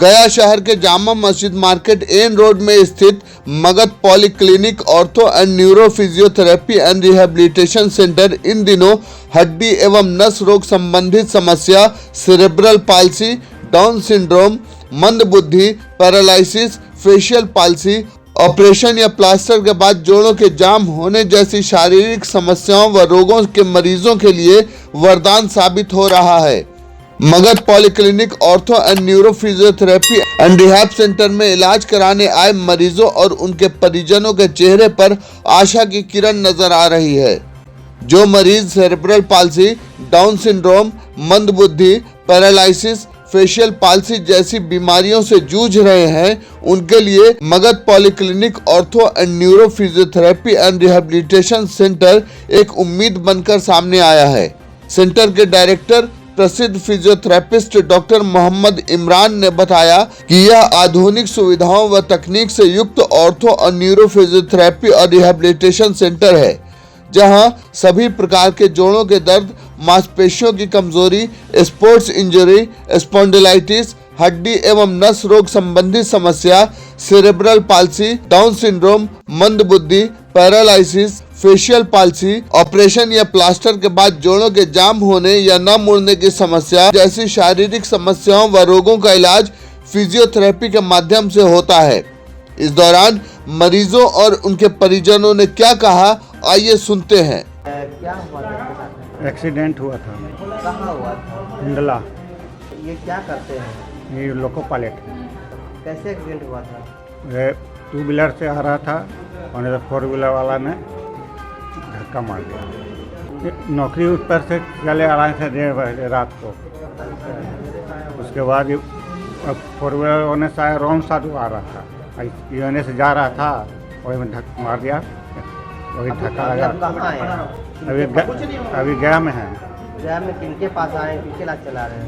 गया शहर के Jama Masjid market N road में स्थित Magadh polyclinic ortho and neuro physiotherapy and rehabilitation centre इन दिनों हड्डी एवं नस रोग संबंधित समस्या, सेरेब्रल पाल्सी, डाउन सिंड्रोम, मंदबुद्धि, पैरालिसिस, फेशियल पाल्सी, ऑपरेशन या प्लास्टर के बाद जोड़ों के जाम होने जैसी शारीरिक समस्याओं व रोगों के मरीजों के लिए वरदान साबित हो रहा है। Magadh polyclinic ortho and neuro physiotherapy and rehab centre में इलाज कराने आए मरीजों और उनके परिजनों के चेहरे पर आशा की किरण नजर आ रही है। जो मरीज सेरेब्रल पाल्सी, डाउन सिंड्रोम, मंदबुद्धि, पैरालिसिस, फेशियल पाल्सी जैसी बीमारियों से जूझ रहे हैं, उनके लिए Magadh polyclinic ortho and neuro physiotherapy and rehabilitation centre एक उम्मीद बनकर सामने आया है। सेंटर के डायरेक्टर प्रसिद्ध फिजियोथेरेपिस्ट डॉक्टर मोहम्मद इमरान ने बताया कि यह आधुनिक सुविधाओं व तकनीक से युक्त ऑर्थो और न्यूरो फिजियोथेरेपी और रिहेबिलिटेशन सेंटर है, जहां सभी प्रकार के जोड़ों के दर्द, मांसपेशियों की कमजोरी, स्पोर्ट्स इंजरी, स्पॉन्डिलाइटिस, हड्डी एवं नस रोग संबंधी समस्या, सेरेब्रल पाल्सी, डाउन सिंड्रोम, मंदबुद्धि, पैरालिसिस, फेशियल पाल्सी, ऑपरेशन या प्लास्टर के बाद जोड़ों के जाम होने या न मुड़ने की समस्या जैसी शारीरिक समस्याओं व रोगों का इलाज फिजियोथेरेपी के माध्यम से होता है। इस दौरान मरीजों और उनके परिजनों ने क्या कहा, आइए सुनते हैं। क्या हुआ था आपके साथ? एक्सीडेंट हुआ था कहाँ हुआ था? हिंडला। ये क्या करते हैं? ये लोको पायलट। कैसे एक्सीडेंट हुआ था? ये टू व्हीलर से आ रहा था और फोर व्हीलर वाला ने धक्का मार दिया। ये नौकरी उस पर से चले आ रहे थे 1:30 बजे रात को। उसके बाद ये फोर व्हीलर होने से रॉन्ग साइड आ रहा था, ये होने से जा रहा था, वही में धक्का मार दिया, वही धक्का लगा। कहाँ हैं? अभी गया में है। गया में किनके पास आए, किनके इलाज चला रहे हैं?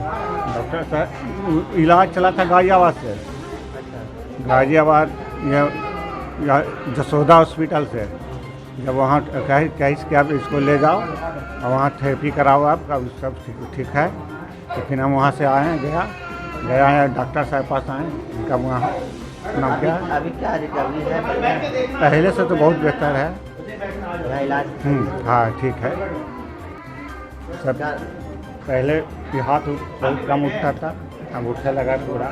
डॉक्टर साहब इलाज चला था गाजियाबाद से। अच्छा, गाजियाबाद या जसोदा हॉस्पिटल से। जब वहाँ कहीं कि आप इसको ले जाओ और वहाँ थेरेपी कराओ, आप सब ठीक है। तो फिर हम वहाँ से आए हैं, गया है डॉक्टर साहब पास आए। उनका वहाँ नाम क्या है? अभी क्या रिकवरी है? पहले से तो बहुत बेहतर है। यहाँ इलाज हाँ ठीक है। सब पहले ये हाथ बहुत कम उठता था, अब उठने लगा पूरा।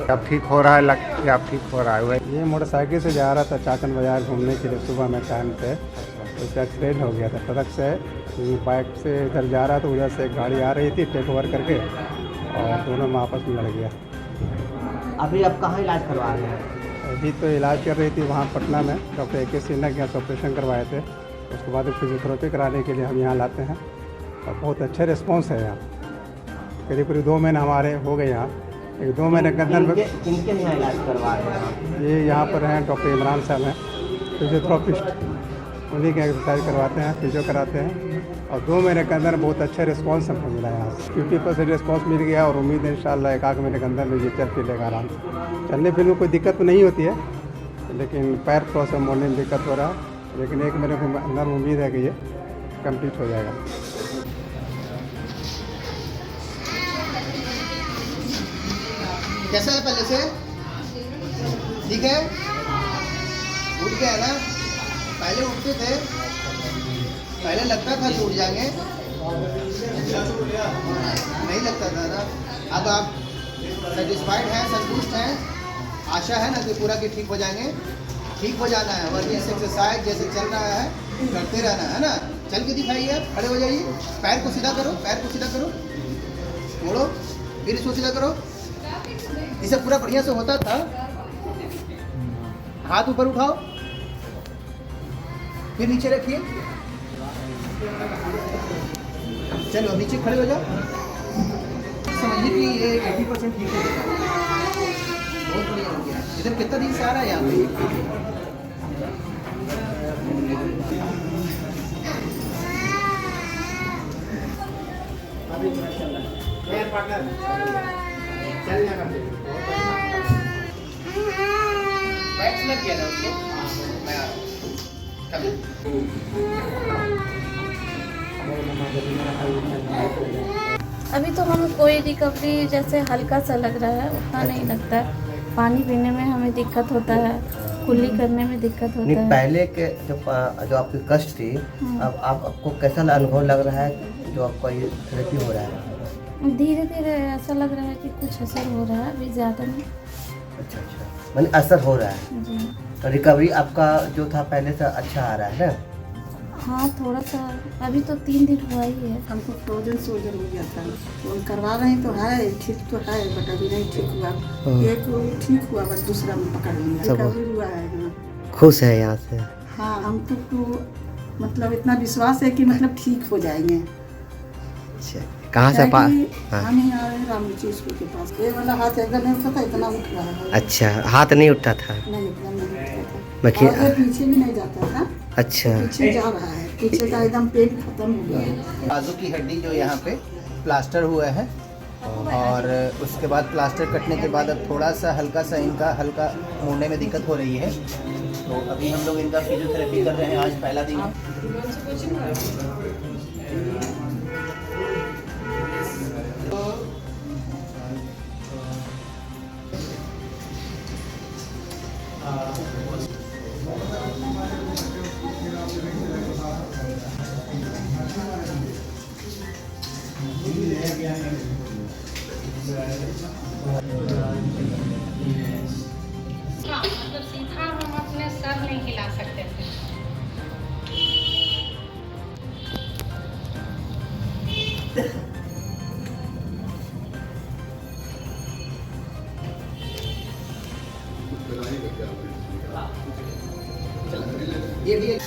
अब ठीक हो रहा है, अब ठीक हो रहा है। ये मोटरसाइकिल से जा रहा था चाकन बाजार घूमने के लिए सुबह में टाइम पे, उसका एक्सीडेंट हो गया था ट्रक से। बाइक से इधर जा रहा था, उधर से एक गाड़ी आ रही थी टेक ओवर करके, और दोनों में आपस में लड़ गया। अभी आप कहाँ इलाज करवा रहे हैं? अभी तो इलाज कर रही थी वहाँ पटना में, डॉक्टर AK सिन्हा के यहाँ ऑपरेशन करवाए थे। उसके बाद फिजियोथेरेपी कराने के लिए हम यहाँ लाते हैं और बहुत अच्छे रिस्पॉन्स है यहाँ। करीब 2 महीने हमारे हो गए यहाँ। 1-2 महीने के अंदर किनके यहाँ इलाज करवा रहे हैं? ये यहाँ पर हैं डॉक्टर इमरान साहब हैं, फिजियोथेरेपिस्ट, उन्हीं के एक्सरसाइज करवाते हैं, फिजियो कराते हैं, और 2 महीने के अंदर बहुत अच्छा रिस्पांस हमको मिला यहाँ से। 50% रिस्पांस मिल गया और उम्मीद है इंशाल्लाह 1-8 महीने के अंदर में ये चल फिर लेगा आराम से। चलने फिरने में कोई दिक्कत तो नहीं होती है, लेकिन पैर थोड़ा सा मोड़ने में दिक्कत हो रहा है, लेकिन 1 महीने के अंदर उम्मीद है कि ये कम्प्लीट हो जाएगा। कैसा है पहले से? ठीक है, उठ गया ना? पहले उठते थे, पहले लगता था कि उठ जाएंगे, नहीं लगता था ना। अब आप सेटिस्फाइड हैं, संतुष्ट हैं, आशा है ना कि पूरा कि ठीक हो जाएंगे। ठीक हो जाना है, वर्जिश एक्सरसाइज जैसे चल रहा है करते रहना है ना। चल के दिखाइए, आप खड़े हो जाइए, पैर को सीधा करो, पैर को सीधा करो, मोड़ो, फिर इसको सीधा करो। इसे पूरा बढ़िया से होता था। हाथ ऊपर उठाओ, फिर नीचे रखिए, चलो नीचे खड़े हो जाओ। समझिए कि ये 80% ठीक हो गया, बहुत बढ़िया हो गया। इधर कितना दिन से आ रहा है यहाँ पे? बैक्स लग गया ना उसको, मैं आ रहा हूँ। अभी तो हमें कोई रिकवरी जैसे हल्का सा लग रहा है, उतना नहीं लगता है। पानी पीने में हमें दिक्कत होता है, कुल्ली करने में दिक्कत होता नहीं, है। पहले के जो आपकी कष्ट थी, अब आपको कैसा अनुभव लग रहा है जो आपका ये थेरेपी हो रहा है? धीरे धीरे ऐसा लग रहा है कि कुछ असर हो रहा है, अभी ज़्यादा नहीं। अच्छा, मैंने असर हो रहा है। जी तो रिकवरी आपका जो था पहले से अच्छा आ रहा है ना? हाँ, थोड़ा सा। अभी तो 3 दिन हुआ ही है। हमको फ्रोजन सोल्जर हो गया था, तो हम करवा रहे हैं, तो है ठीक तो है, बट अभी नहीं ठीक हुआ। एक ठीक हुआ, बस दूसरा में पकड़ लिया, रिकवरी हुआ है। हाँ, खुश है यहाँ से? हाँ, हमको तो मतलब इतना विश्वास है कि मतलब ठीक हो जाएंगे। अच्छा, कहाँ से हम ही आ रहे हैं रामूची स्कूल के पास। ये वाला हाथ एकदम नहीं उठता था, इतना उठ रहा है। अच्छा, हाथ नहीं उठता था? नहीं, एकदम नहीं उठता था। और ये पीछे भी नहीं जाता था। अच्छा, पीछे जा रहा है, पीछे का एकदम पेन खत्म हो गया है। बाजू की हड्डी जो यहाँ पे प्लास्टर हुआ है, और उसके बाद प्लास्टर कटने के बाद अब थोड़ा सा हल्का सा इनका हल्का मुड़ने में दिक्कत हो रही है। तो अभी हम लोग इनका फिजियोथेरेपी कर रहे हैं, आज पहला दिन है। मतलब सीधा हम अपने सर नहीं हिला सकते थे। ये भी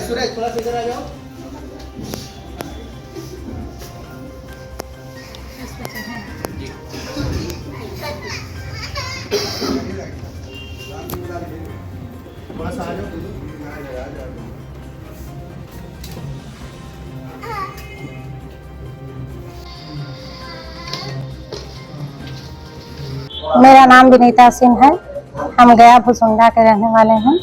सूरज थोड़ा सा इधर आ जाओ। थोड़ा सा आ जाओ। मेरा नाम विनीता सिंह है। हम गया भुसुंडा के रहने वाले हैं।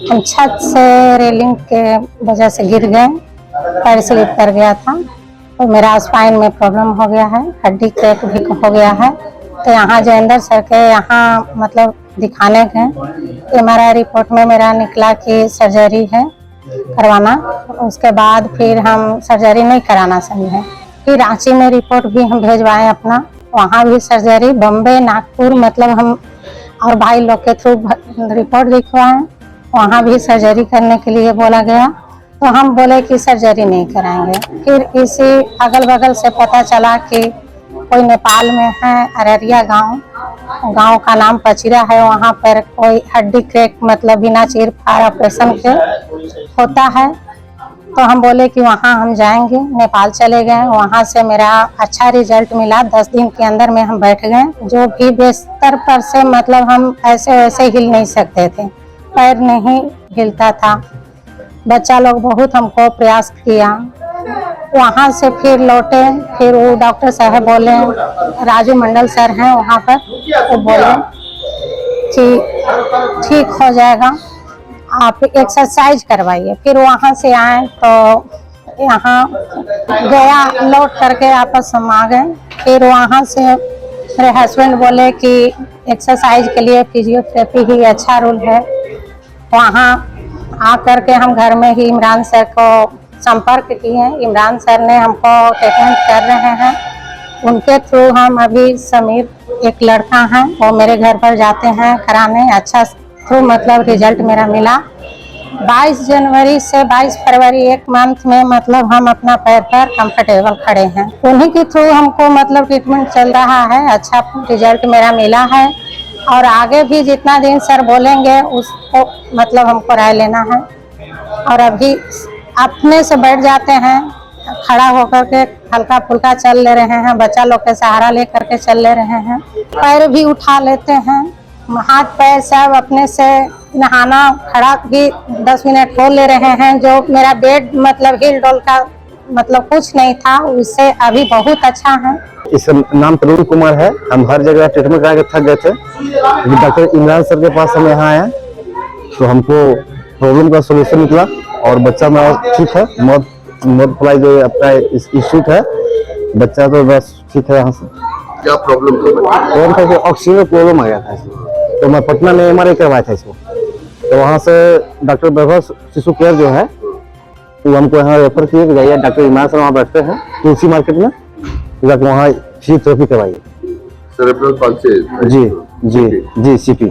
हम छत से रेलिंग के वजह से गिर गए, पैर स्लिप कर गया था, तो मेरा स्पाइन में प्रॉब्लम हो गया है, हड्डी क्रैक भी हो गया है। तो यहाँ जयेंद्र सर के यहाँ मतलब दिखाने गए। MRI रिपोर्ट में मेरा निकला कि सर्जरी है करवाना। उसके बाद फिर हम सर्जरी नहीं कराना समझे। फिर रांची में रिपोर्ट भी हम भेजवाए अपना, वहाँ भी सर्जरी, बम्बे, नागपुर, मतलब हम और भाई लोग के थ्रू रिपोर्ट दिखवाएं, वहाँ भी सर्जरी करने के लिए बोला गया। तो हम बोले कि सर्जरी नहीं कराएंगे। फिर इसी अगल बगल से पता चला कि कोई नेपाल में है, अररिया गांव का नाम पचिरा है, वहाँ पर कोई हड्डी क्रैक मतलब बिना चीर फाड़ ऑपरेशन के होता है। तो हम बोले कि वहाँ हम जाएंगे। नेपाल चले गए, वहाँ से मेरा अच्छा रिजल्ट मिला। 10 दिन के अंदर में हम बैठ गए। जो भी बिस्तर पर से मतलब हम ऐसे वैसे हिल नहीं सकते थे, पैर नहीं हिलता था। बच्चा लोग बहुत हमको प्रयास किया। वहाँ से फिर लौटे, फिर वो डॉक्टर साहब बोले, राजू मंडल सर हैं वहाँ पर, वो बोले कि ठीक हो जाएगा, आप एक्सरसाइज करवाइए। फिर वहाँ से आए तो यहाँ गया, लौट करके वापस हम आ गए। फिर वहाँ से मेरे हस्बैंड बोले कि एक्सरसाइज के लिए फिजियोथेरेपी ही अच्छा रूल है। वहाँ आ करके हम घर में ही इमरान सर को संपर्क किए। इमरान सर ने हमको ट्रीटमेंट कर रहे हैं। उनके थ्रू हम अभी समीर, एक लड़का है, वो मेरे घर पर जाते हैं कराने। अच्छा थ्रू मतलब रिजल्ट मेरा मिला। 22 जनवरी से 22 फरवरी, 1 मंथ में मतलब हम अपना पैर पर कंफर्टेबल खड़े हैं। उन्हीं के थ्रू हमको मतलब ट्रीटमेंट चल रहा है। अच्छा रिजल्ट मेरा मिला है, और आगे भी जितना दिन सर बोलेंगे उसको मतलब हमको राय लेना है। और अभी अपने से बैठ जाते हैं, खड़ा होकर के हल्का फुल्का चल ले रहे हैं, बच्चा लोग के सहारा ले करके चल ले रहे हैं। पैर भी उठा लेते हैं, हाथ पैर सब अपने से। नहाना खड़ा भी 10 मिनट हो ले रहे हैं। जो मेरा बेड मतलब हिल डोल का मतलब कुछ नहीं था, उससे अभी बहुत अच्छा है। इसका नाम तरुण कुमार है। हम हर जगह ट्रीटमेंट करा के थक गए थे। डॉक्टर इमरान सर के पास हम यहाँ आए तो हमको प्रॉब्लम का सोल्यूशन निकला और बच्चा मेरा ठीक है। मौत फलाई जो अपना इंस्टीट्यूट है, बच्चा तो बस ठीक है। यहाँ से क्या प्रॉब्लम था? कि ऑक्सीजन में प्रॉब्लम आ गया था इसमें, तो मैं पटना में MRI करवाया था इसको। तो वहाँ से डॉक्टर वैभव शिशु केयर जो है वो हमको यहाँ रेफर किए कि जाइए, डॉक्टर इमरान सर वहाँ बैठते हैं तुलसी मार्केट में, जाकर वहाँ फिजियोथेरेपी करवाइए। Cerebral palsy? जी CP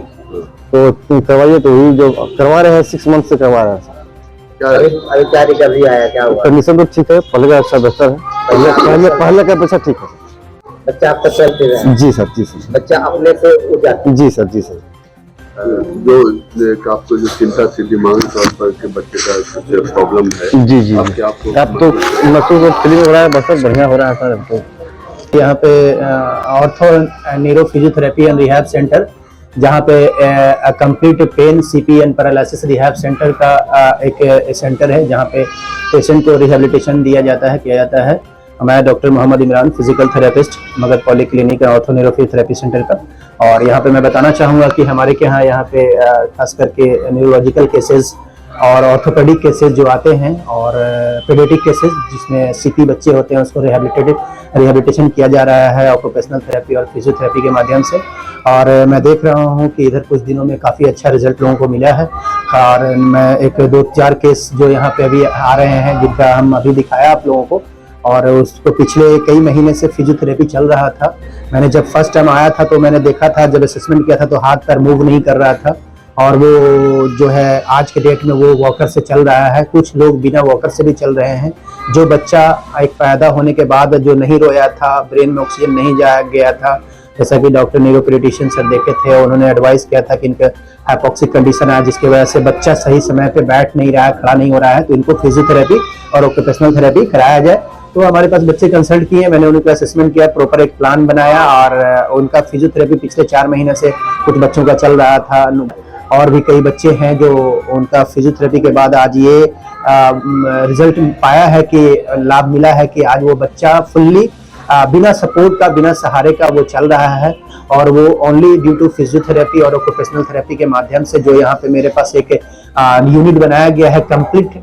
तो करवाइए। तो ये जो करवा रहे हैं 6 मंथ से करवा रहे हैं। अभी क्या रिकवरी आया, क्या हुआ? कंडीशन तो ठीक है, पहले का अच्छा बेहतर है। पहले का बच्चा ठीक है। बच्चा आपका चल फिर रहा है? जी सर। बच्चा अपने से उठ जाता है? जी सर। जो आपको जो चिंता थी दिमागी तौर पर कि बच्चे का कुछ प्रॉब्लम है, जी अब तो महसूस और फीलिंग हो रहा है, बस बढ़िया हो रहा है सर। अब तो यहाँ पे ortho neuro physiotherapy and rehab centre, जहाँ पे complete pain CP and paralysis rehab centre का एक सेंटर है, जहाँ पे पेशेंट को रिहेबिलिटेशन किया जाता है। मैं doctor Mohammad Imran, physical therapist, Magadh polyclinic ortho neuro physiotherapy centre का। और यहाँ पे मैं बताना चाहूँगा कि हमारे के यहाँ पे खास करके न्यूरोलॉजिकल केसेस और ऑर्थोपेडिक केसेस जो आते हैं और पेडियाट्रिक केसेस जिसमें CP बच्चे होते हैं उसको रिहेबिलिटेशन किया जा रहा है ऑक्यूपेशनल थेरेपी और फिजियोथेरेपी के माध्यम से। और मैं देख रहा हूँ कि इधर कुछ दिनों में काफ़ी अच्छा रिजल्ट लोगों को मिला है। और मैं 1-2-4 केस जो यहाँ पे अभी आ रहे हैं जिनका हम अभी दिखाया आप लोगों को, और उसको पिछले कई महीने से फिजियोथेरेपी चल रहा था। मैंने जब फर्स्ट टाइम आया था तो मैंने देखा था, जब असेसमेंट किया था तो हाथ पैर मूव नहीं कर रहा था, और वो जो है आज के डेट में वो वॉकर से चल रहा है। कुछ लोग बिना वॉकर से भी चल रहे हैं। जो बच्चा एक पैदा होने के बाद जो नहीं रोया था, ब्रेन में ऑक्सीजन नहीं गया था, जैसा कि डॉक्टर न्यूरोपीडियट्रिशियन सर देखे थे, उन्होंने एडवाइस किया था कि इनका हाइपोक्सिक कंडीशन है जिसकी वजह से बच्चा सही समय पे बैठ नहीं रहा है, खड़ा नहीं हो रहा है, तो इनको फिजियोथेरेपी और ऑक्यूपेशनल थेरेपी कराया जाए। तो हमारे पास बच्चे कंसल्ट किए, मैंने उनका असेसमेंट किया, प्रॉपर एक प्लान बनाया, और उनका फिजियोथेरेपी पिछले 4 महीने से कुछ बच्चों का चल रहा था। और भी कई बच्चे हैं जो उनका फिजियोथेरेपी के बाद आज ये रिजल्ट पाया है कि लाभ मिला है कि आज वो बच्चा फुल्ली बिना सपोर्ट का, बिना सहारे का वो चल रहा है। और वो ओनली ड्यू टू फिजियोथेरेपी और ऑक्यूपेशनल थेरेपी के माध्यम से, जो यहाँ पे मेरे पास एक यूनिट बनाया गया है complete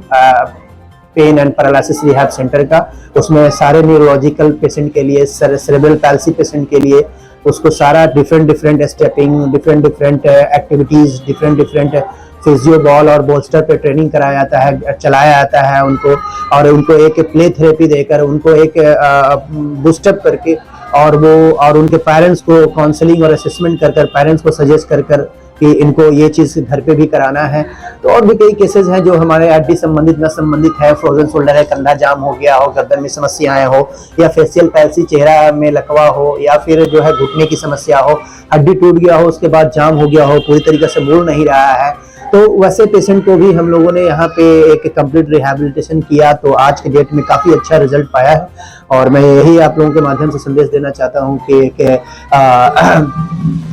pain and paralysis rehab centre का, उसमें सारे न्यूरोलॉजिकल पेशेंट के लिए, सेरेब्रल पैल्सी पेशेंट के लिए उसको सारा different stepping, different activities, different physio ball और बोल्स्टर पे ट्रेनिंग कराया जाता है, चलाया जाता है उनको, और उनको एक प्ले थेरेपी देकर, उनको एक बूस्टअप करके, और उनके पेरेंट्स को काउंसलिंग और असेसमेंट कर पेरेंट्स को सजेस्ट कर कि इनको ये चीज़ घर पे भी कराना है। तो और भी कई केसेस हैं जो हमारे हड्डी संबंधित, न संबंधित है, फ्रोजन शोल्डर है, कंधा जाम हो गया हो, गर्दन में समस्याएं हो, या फेशियल पैल्सी, चेहरा में लकवा हो, या फिर जो है घुटने की समस्या हो, हड्डी टूट गया हो, उसके बाद जाम हो गया हो, पूरी तरीके से बोल नहीं रहा है, तो वैसे पेशेंट को भी हम लोगों ने यहाँ पे एक कंप्लीट रिहेबिलिटेशन किया। तो आज के डेट में काफ़ी अच्छा रिजल्ट पाया है। और मैं यही आप लोगों के माध्यम से संदेश देना चाहता हूँ कि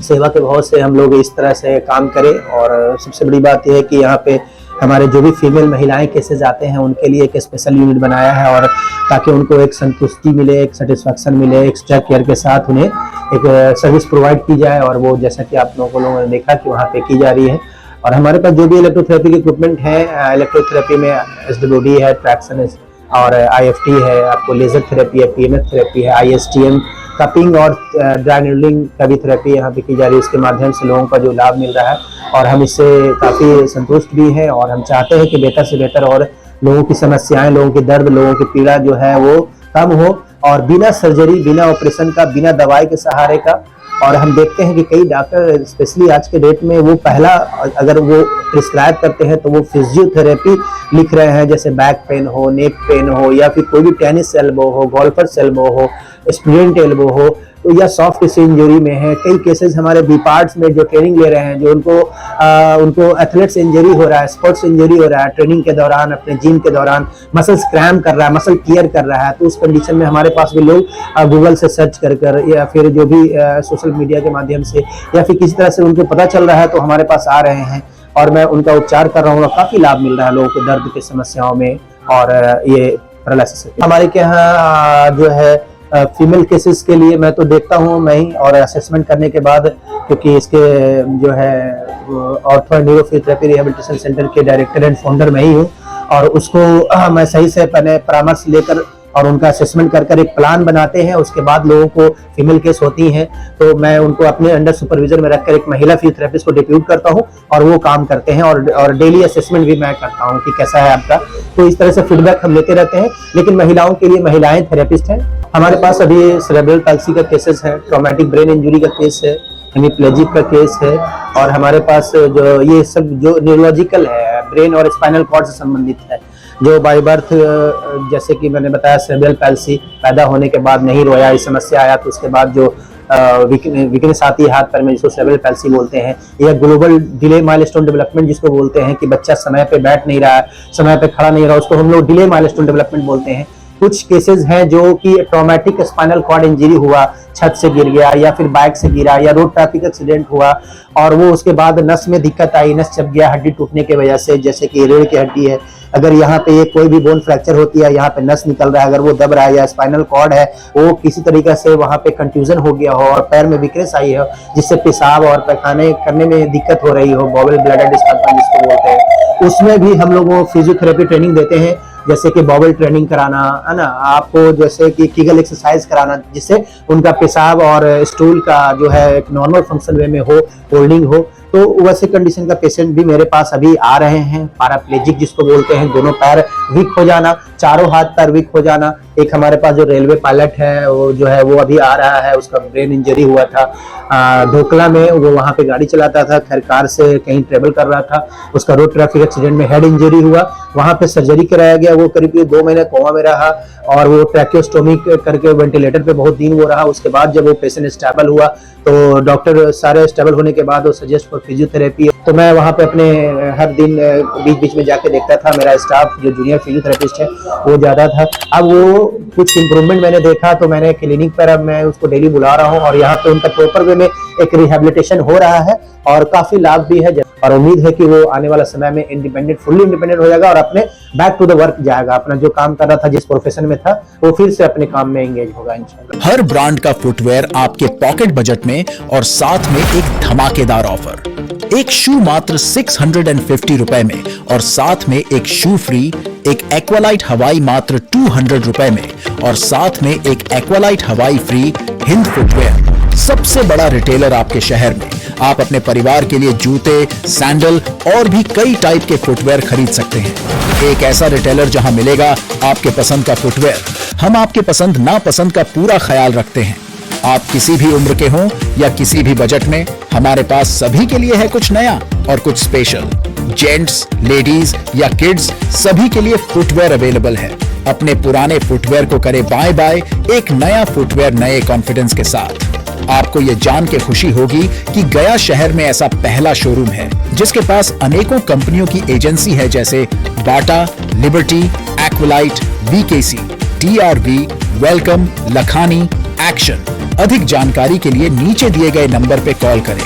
सेवा के भाव से हम लोग इस तरह से काम करें। और सबसे बड़ी बात यह है कि यहाँ पे हमारे जो भी फीमेल महिलाएं केसेस आते हैं उनके लिए एक स्पेशल यूनिट बनाया है, और ताकि उनको एक संतुष्टि मिले, एक सेटिस्फैक्शन मिले, एक्स्ट्रा केयर के साथ उन्हें एक सर्विस प्रोवाइड की जाए। और वो जैसा कि आप लोगों ने देखा कि वहाँ पे की जा रही है। और हमारे पास जो भी इलेक्ट्रोथेरेपी के इक्विपमेंट है, इलेक्ट्रोथेरेपी में SWD है, ट्रैक्शन और IFT है, आपको लेजर थेरेपी है, PMF थेरेपी है, ISTM कपिंग और ड्राई नीडलिंग का भी थेरेपी यहाँ पे की जा रही है। उसके माध्यम से लोगों का जो लाभ मिल रहा है, और हम इससे काफ़ी संतुष्ट भी हैं। और हम चाहते हैं कि बेहतर से बेहतर और लोगों की समस्याएं, लोगों की दर्द, लोगों की पीड़ा जो है वो कम हो, और बिना सर्जरी, बिना ऑपरेशन का, बिना दवाई के सहारे का। और हम देखते हैं कि कई डॉक्टर स्पेशली आज के डेट में वो पहला अगर वो प्रिस्क्राइब करते हैं तो वो फिजियोथेरेपी लिख रहे हैं, जैसे बैक पेन हो, नेक पेन हो, या फिर कोई भी टेनिस एल्बो हो, गोल्फर्स एल्बो हो, स्टूडेंट एल्बो हो, तो या सॉफ्ट टिश्यू इंजरी में है। कई केसेस हमारे बी पार्ट्स में जो ट्रेनिंग ले रहे हैं, जो उनको एथलेट्स इंजरी हो रहा है, स्पोर्ट्स इंजरी हो रहा है, ट्रेनिंग के दौरान, अपने जिम के दौरान मसल्स क्रैम कर रहा है, मसल टियर कर रहा है, तो उस कंडीशन में हमारे पास भी लोग गूगल से सर्च कर या फिर जो भी सोशल मीडिया के माध्यम से या फिर किसी तरह से उनको पता चल रहा है तो हमारे पास आ रहे हैं, और मैं उनका उपचार कर रहा हूँ। काफ़ी लाभ मिल रहा है लोगों को दर्द की समस्याओं में। और ये पैरालिसिस। हमारे के यहाँ जो है फीमेल केसेस के लिए मैं तो देखता हूँ मैं ही, और असेसमेंट करने के बाद, क्योंकि इसके जो है ऑर्थो एंड न्यूरोफिजियोथेरेपी रिहैबिलिटेशन सेंटर के डायरेक्टर एंड फाउंडर मैं ही हूँ, और उसको मैं सही से परामर्श लेकर और उनका असेसमेंट कर एक प्लान बनाते हैं। उसके बाद लोगों को फीमेल केस होती हैं तो मैं उनको अपने अंडर सुपरविजन में रखकर एक महिला फिजियोथेरेपिस्ट को डिप्यूट करता हूँ और वो काम करते हैं, और डेली असेसमेंट भी मैं करता हूँ कि कैसा है आपका। तो इस तरह से फीडबैक हम लेते रहते हैं। लेकिन महिलाओं के लिए महिलाएं थेरेपिस्ट हैं। हमारे पास अभी सेरेब्रल पैल्सी का केसेस है, ट्रॉमेटिक ब्रेन इंजरी का केस है, हेमिप्लेजिक का केस है, और हमारे पास जो ये सब जो न्यूरोलॉजिकल है, ब्रेन और स्पाइनल कॉर्ड से संबंधित है, जो बाय बर्थ जैसे कि मैंने बताया सेरेब्रल पैल्सी, पैदा होने के बाद नहीं रोया, इस समस्या आया तो उसके बाद जो वीकनेस आती है हाथ पैर में, जिसको सेरेब्रल पैल्सी बोलते हैं, या ग्लोबल डिले माइलस्टोन डेवलपमेंट जिसको बोलते हैं कि बच्चा समय पे बैठ नहीं रहा है, समय पे खड़ा नहीं रहा, उसको हम लोग डिले माइलस्टोन डेवलपमेंट बोलते हैं। कुछ केसेस हैं जो कि ट्रॉमेटिक स्पाइनल कॉर्ड इंजरी हुआ, छत से गिर गया या फिर बाइक से गिरा या रोड ट्रैफिक एक्सीडेंट हुआ, और वो उसके बाद नस में दिक्कत आई, नस चप गया हड्डी टूटने की वजह से, जैसे कि रीढ़ की हड्डी है, अगर यहाँ पे ये कोई भी बोन फ्रैक्चर होती है, यहाँ पे नस निकल रहा है, अगर वो दब रहा है, या स्पाइनल कॉर्ड है वो किसी तरीके से वहाँ पे कंफ्यूजन हो गया हो और पैर में वीकनेस आई हो, जिससे पेशाब और पैखाने करने में दिक्कत हो रही हो, बॉवल ब्लैडर डिस्फंक्शन जिसको बोलते हैं, उसमें भी हम लोग फिजियोथेरेपी ट्रेनिंग देते हैं। जैसे कि बॉवल ट्रेनिंग कराना है ना, आपको जैसे कि कीगल एक्सरसाइज कराना, जिससे उनका पेशाब और स्टूल का जो है एक नॉर्मल फंक्शन वे में हो, होल्डिंग हो। तो वैसे कंडीशन का पेशेंट भी मेरे पास अभी आ रहे हैं। पैराप्लेजिक जिसको बोलते हैं, दोनों पैर वीक हो जाना, चारों हाथ पैर वीक हो जाना। एक हमारे पास जो रेलवे पायलट है वो जो है वो अभी आ रहा है, उसका ब्रेन इंजरी हुआ था ढोकला में, वो वहाँ पे गाड़ी चलाता था, खैर कार से कहीं ट्रेवल कर रहा था, उसका रोड ट्रैफिक एक्सीडेंट में हेड इंजरी हुआ, वहाँ पे सर्जरी कराया गया, वो करीब 2 महीने कोमा में रहा और वो ट्रैकियोस्टोमी करके वेंटिलेटर पे बहुत दिन वो रहा। उसके बाद जब वो पेशेंट स्टेबल हुआ तो डॉक्टर सारे स्टेबल होने के बाद वो सजेस्ट फॉर फिजियोथेरेपी। तो मैं वहाँ पे अपने हर दिन बीच बीच में जाके देखता था, मेरा स्टाफ जो जूनियर फिजियोथेरेपिस्ट है वो ज्यादा था। अब वो कुछ इंप्रूवमेंट मैंने देखा तो मैंने क्लिनिक पर अब मैं उसको डेली बुला रहा हूँ और यहाँ पे उनका प्रॉपर वे में एक रिहेबिलिटेशन हो रहा है और काफी लाभ भी है, और उम्मीद है कि वो आने वाला समय में इंडिपेंडेंट, फुल्ली इंडिपेंडेंट हो जाएगा और अपने बैक टू द वर्क जाएगा, अपना जो काम कर रहा था, जिस प्रोफेशन में था, वो फिर से अपने काम में एंगेज होगा इंशाल्लाह। हर ब्रांड का फुटवेयर आपके पॉकेट बजट में और साथ में एक धमाकेदार ऑफर। एक शू मात्र 650 रुपए में और साथ में एक शू फ्री, एक एक्वालाइट हवाई मात्र 200 रुपए में और साथ में एक एक्वालाइट हवाई फ्री। हिंद फुटवेयर, सबसे बड़ा रिटेलर आपके शहर में। आप अपने परिवार के लिए जूते, सैंडल और भी कई टाइप के फुटवेयर खरीद सकते हैं। एक ऐसा रिटेलर जहां मिलेगा आपके पसंद का फुटवेयर। हम आपके पसंद नापसंद का पूरा ख्याल रखते हैं। आप किसी भी उम्र के हों या किसी भी बजट में, हमारे पास सभी के लिए है कुछ नया और कुछ स्पेशल। जेंट्स, लेडीज या किड्स, सभी के लिए फुटवेयर अवेलेबल है। अपने पुराने फुटवेयर को करें बाय बाय एक नया फुटवेयर नए कॉन्फिडेंस के साथ। आपको ये जान के खुशी होगी कि गया शहर में ऐसा पहला शोरूम है जिसके पास अनेकों कंपनियों की एजेंसी है, जैसे Bata, Liberty, Aqualite, VKC, TRV, welcome, Lakhani, action. अधिक जानकारी के लिए नीचे दिए गए नंबर पे कॉल करें।